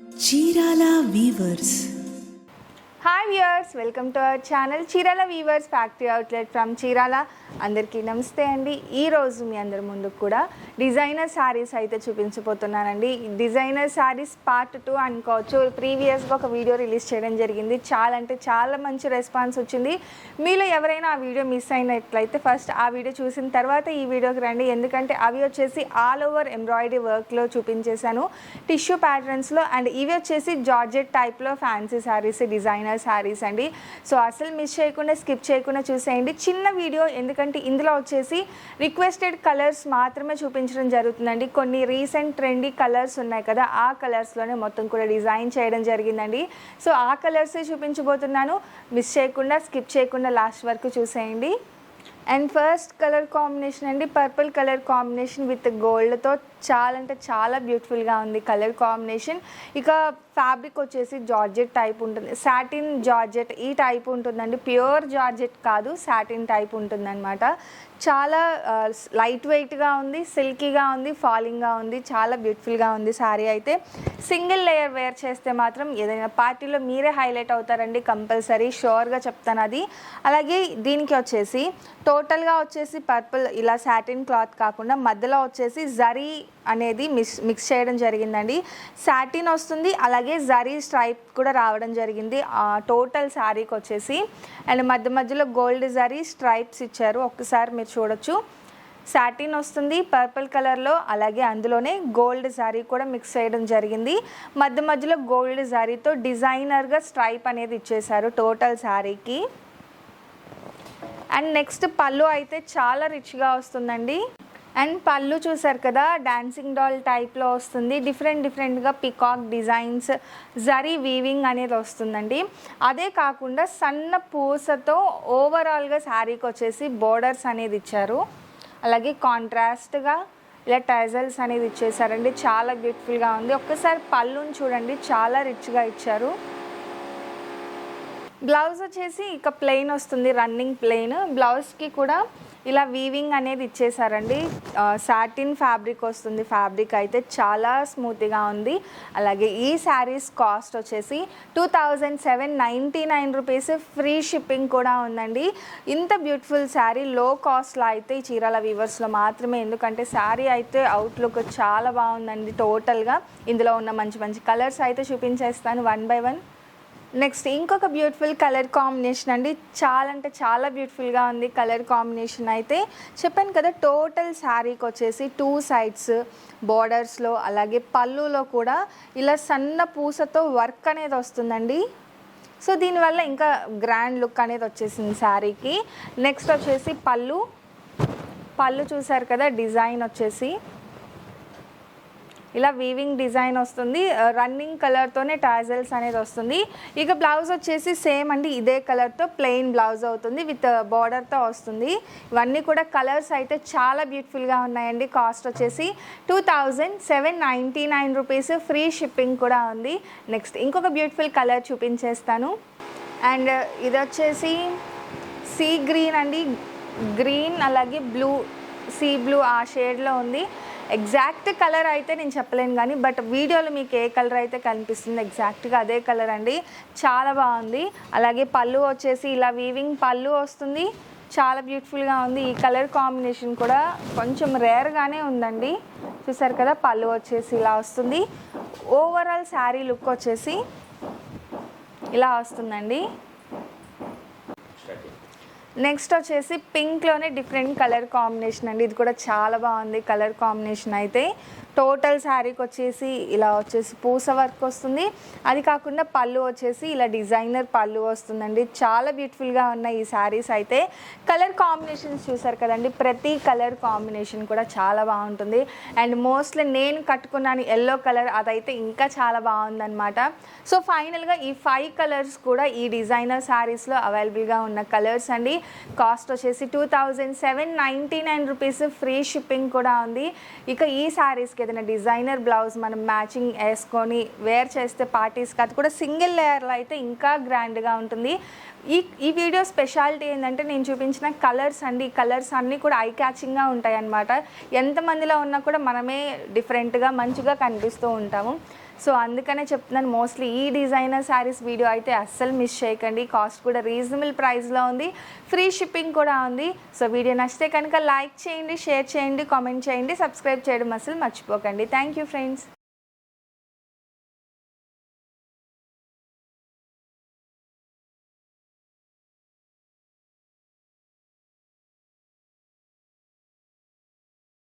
Chirala weavers. Hi viewers, welcome to our channel Chirala weavers factory outlet from Chirala. అందరికీ నమస్తే అండి. ఈరోజు మీ అందరి ముందు కూడా డిజైనర్ శారీస్ అయితే చూపించబోతున్నానండి. డిజైనర్ శారీస్ పార్ట్ 2 అనుకోవచ్చు. ప్రీవియస్గా ఒక వీడియో రిలీజ్ చేయడం జరిగింది. చాలా అంటే చాలా మంచి రెస్పాన్స్ వచ్చింది. మీలో ఎవరైనా ఆ వీడియో మిస్ అయినట్లయితే ఫస్ట్ ఆ వీడియో చూసిన తర్వాత ఈ వీడియోకి రండి. ఎందుకంటే అవి వచ్చేసి ఆల్ ఓవర్ ఎంబ్రాయిడరీ వర్క్లో చూపించేశాను, టిష్యూ ప్యాటర్న్స్లో. అండ్ ఇవి వచ్చేసి జార్జెట్ టైప్లో ఫ్యాన్సీ శారీస్, డిజైనర్ శారీస్ అండి. సో అసలు మిస్ చేయకుండా, స్కిప్ చేయకుండా చూసేయండి. చిన్న వీడియో, ఎందుకంటే ఇందులో వచ్చేసి రిక్వెస్టెడ్ కలర్స్ మాత్రమే చూపించడం జరుగుతుందండి. కొన్ని రీసెంట్ ట్రెండీ కలర్స్ ఉన్నాయి కదా, ఆ కలర్స్లోనే మొత్తం కూడా డిజైన్ చేయడం జరిగిందండి. సో ఆ కలర్సే చూపించబోతున్నాను. మిస్ చేయకుండా, స్కిప్ చేయకుండా లాస్ట్ వరకు చూసేయండి. అండ్ ఫస్ట్ కలర్ కాంబినేషన్ అండి, పర్పుల్ కలర్ కాంబినేషన్ విత్ గోల్డ్తో చాలా అంటే చాలా బ్యూటిఫుల్గా ఉంది కలర్ కాంబినేషన్. ఇక ఫ్యాబ్రిక్ వచ్చేసి జార్జెట్ టైప్ ఉంటుంది, సాటిన్ జార్జెట్ ఈ టైప్ ఉంటుందండి. ప్యూర్ జార్జెట్ కాదు, సాటిన్ టైప్ ఉంటుందన్నమాట. చాలా లైట్ వెయిట్గా ఉంది, సిల్కీగా ఉంది, ఫాలింగ్గా ఉంది, చాలా బ్యూటిఫుల్గా ఉంది శారీ అయితే. సింగిల్ లేయర్ వేర్ చేస్తే మాత్రం ఏదైనా పార్టీలో మీరే హైలైట్ అవుతారండి, కంపల్సరీ, షూర్గా చెప్తాను అది. అలాగే దీనికి వచ్చేసి టోటల్గా వచ్చేసి పర్పుల్ ఇలా సాటిన్ క్లాత్ కాకుండా మధ్యలో వచ్చేసి జరీ అనేది మిక్స్ చేయడం జరిగిందండి. సాటిన్ వస్తుంది, అలాగే జరీ స్ట్రైప్ కూడా రావడం జరిగింది టోటల్ శారీకి వచ్చేసి. అండ్ మధ్య మధ్యలో గోల్డ్ జరీ స్ట్రైప్స్ ఇచ్చారు, ఒక్కసారి మీరు చూడొచ్చు. సాటిన్ వస్తుంది పర్పుల్ కలర్లో, అలాగే అందులోనే గోల్డ్ జరీ కూడా మిక్స్ చేయడం జరిగింది. మధ్య మధ్యలో గోల్డ్ జరీతో డిజైనర్గా స్ట్రైప్ అనేది ఇచ్చేశారు టోటల్ శారీకి. అండ్ నెక్స్ట్ పళ్ళు అయితే చాలా రిచ్గా వస్తుందండి. అండ్ పళ్ళు చూసారు కదా, డాన్సింగ్ డాల్ టైప్లో వస్తుంది. డిఫరెంట్గా పికాక్ డిజైన్స్, జరీ వీవింగ్ అనేది వస్తుందండి. అదే కాకుండా సన్న పూసతో ఓవరాల్గా శారీకి వచ్చేసి బోర్డర్స్ అనేది ఇచ్చారు. అలాగే కాంట్రాస్ట్గా ఇలా టైజల్స్ అనేది ఇచ్చేసారండి. చాలా బ్యూటిఫుల్గా ఉంది. ఒక్కసారి పళ్ళుని చూడండి, చాలా రిచ్గా ఇచ్చారు. బ్లౌజ్ వచ్చేసి ఇక ప్లెయిన్ వస్తుంది, రన్నింగ్ ప్లెయిన్. బ్లౌజ్కి కూడా ఇలా వీవింగ్ అనేది ఇచ్చేసారండి. సాటిన్ ఫ్యాబ్రిక్ వస్తుంది. ఫ్యాబ్రిక్ అయితే చాలా స్మూత్గా ఉంది. అలాగే ఈ శారీస్ కాస్ట్ వచ్చేసి 2799 రూపీస్, ఫ్రీ షిప్పింగ్ కూడా ఉందండి. ఇంత బ్యూటిఫుల్ శారీ లో కాస్ట్లో అయితే ఈ చీరాల వీవర్స్లో మాత్రమే. ఎందుకంటే శారీ అయితే అవుట్లుక్ చాలా బాగుందండి టోటల్గా. ఇందులో ఉన్న మంచి మంచి కలర్స్ అయితే చూపించేస్తాను వన్ బై వన్. నెక్స్ట్ ఇంకొక బ్యూటిఫుల్ కలర్ కాంబినేషన్ అండి, చాలా అంటే చాలా బ్యూటిఫుల్గా ఉంది కలర్ కాంబినేషన్ అయితే. చెప్పాను కదా, టోటల్ శారీకి వచ్చేసి 2 సైడ్స్ బోర్డర్స్లో, అలాగే పళ్ళులో కూడా ఇలా సన్న పూసతో వర్క్ అనేది వస్తుందండి. సో దీనివల్ల ఇంకా గ్రాండ్ లుక్ అనేది వచ్చేసింది శారీకి. నెక్స్ట్ వచ్చేసి పళ్ళు చూసారు కదా, డిజైన్ వచ్చేసి ఇలా వీవింగ్ డిజైన్ వస్తుంది. రన్నింగ్ కలర్తోనే టాజల్స్ అనేది వస్తుంది. ఇక బ్లౌజ్ వచ్చేసి సేమ్ అండి, ఇదే కలర్తో ప్లెయిన్ బ్లౌజ్ అవుతుంది, విత్ బార్డర్తో వస్తుంది. ఇవన్నీ కూడా కలర్స్ అయితే చాలా బ్యూటిఫుల్గా ఉన్నాయండి. కాస్ట్ వచ్చేసి 2799 రూపీస్, ఫ్రీ షిప్పింగ్ కూడా ఉంది. నెక్స్ట్ ఇంకొక బ్యూటిఫుల్ కలర్ చూపించేస్తాను. అండ్ ఇది వచ్చేసి సీ గ్రీన్ అండి, గ్రీన్ అలాగే బ్లూ, సీ బ్లూ ఆ షేడ్లో ఉంది. ఎగ్జాక్ట్ కలర్ అయితే నేను చెప్పలేను కానీ, బట్ వీడియోలో మీకు ఏ కలర్ అయితే కనిపిస్తుంది ఎగ్జాక్ట్గా అదే కలర్ అండి. చాలా బాగుంది. అలాగే పళ్ళు వచ్చేసి ఇలా వీవింగ్ పళ్ళు వస్తుంది, చాలా బ్యూటిఫుల్గా ఉంది. ఈ కలర్ కాంబినేషన్ కూడా కొంచెం రేర్గానే ఉందండి. చూసారు కదా, పళ్ళు వచ్చేసి ఇలా వస్తుంది. ఓవరాల్ శారీ లుక్ వచ్చేసి ఇలా వస్తుందండి. నెక్స్ట్ వచ్చేసి పింక్లోనే డిఫరెంట్ కలర్ కాంబినేషన్ అండి. ఇది కూడా చాలా బాగుంది కలర్ కాంబినేషన్ అయితే. టోటల్ శారీకి వచ్చేసి ఇలా వచ్చేసి పూస వర్క్ వస్తుంది. అది కాకుండా పళ్ళు వచ్చేసి ఇలా డిజైనర్ పళ్ళు వస్తుందండి. చాలా బ్యూటిఫుల్గా ఉన్నాయి ఈ శారీస్ అయితే. కలర్ కాంబినేషన్స్ చూసారు కదండి, ప్రతి కలర్ కాంబినేషన్ కూడా చాలా బాగుంటుంది. అండ్ మోస్ట్లీ నేను కట్టుకున్నాను ఎల్లో కలర్, అదైతే ఇంకా చాలా బాగుందన్నమాట. సో ఫైనల్గా ఈ 5 కలర్స్ కూడా ఈ డిజైనర్ శారీస్లో అవైలబుల్గా ఉన్న కలర్స్ అండి. కాస్ట్ వచ్చేసి 2799 రూపీస్, ఫ్రీ షిప్పింగ్ కూడా ఉంది. ఇక ఈ శారీస్కి ఏదైనా డిజైనర్ బ్లౌజ్ మనం మ్యాచింగ్ వేసుకొని వేర్ చేస్తే పార్టీస్కి, అది కూడా సింగిల్ లేయర్లో అయితే ఇంకా గ్రాండ్గా ఉంటుంది. ఈ వీడియో స్పెషాలిటీ ఏంటంటే నేను చూపించిన కలర్స్ అండి. ఈ కలర్స్ అన్నీ కూడా ఐ క్యాచింగ్గా ఉంటాయి అన్నమాట. ఎంతమందిలో ఉన్నా కూడా మనమే డిఫరెంట్గా మంచిగా కనిపిస్తూ ఉంటాము. సో అందుకనే చెప్తున్నాను, మోస్ట్లీ ఈ డిజైనర్ శారీస్ వీడియో అయితే అస్సలు మిస్ చేయకండి. కాస్ట్ కూడా రీజనబుల్ ప్రైస్లో ఉంది, ఫ్రీ షిప్పింగ్ కూడా ఉంది. సో వీడియో నచ్చితే కనుక లైక్ చేయండి, షేర్ చేయండి, కామెంట్ చేయండి, సబ్స్క్రైబ్ చేయడం అసలు మర్చిపోకండి. Thank you friends.